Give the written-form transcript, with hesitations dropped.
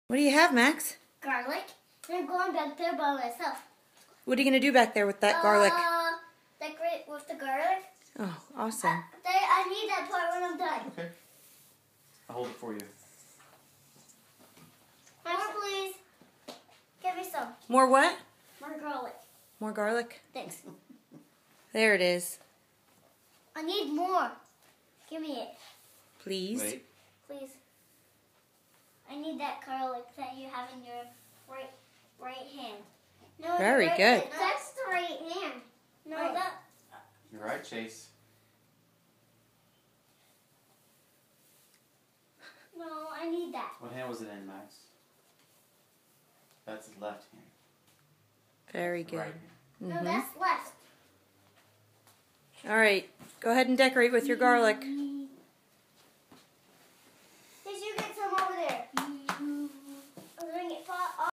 What do you have, Max? Garlic. I'm going back there by myself. What are you going to do back there with that garlic? Decorate with the garlic. Oh, awesome. I need that part when I'm done. Okay. I'll hold it for you. More, please. Give me some. More what? More garlic. More garlic? Thanks. There it is. I need more. Give me it. Please. Wait. Please. I need that garlic that you have in your right hand. No, Very right, good. No, that's the right hand. No, that. You're right, Chase. No, I need that. What hand was it in, Max? That's his left hand. Very The good. right hand. No, that's left. All right. Go ahead and decorate with your garlic. Did you get some over there?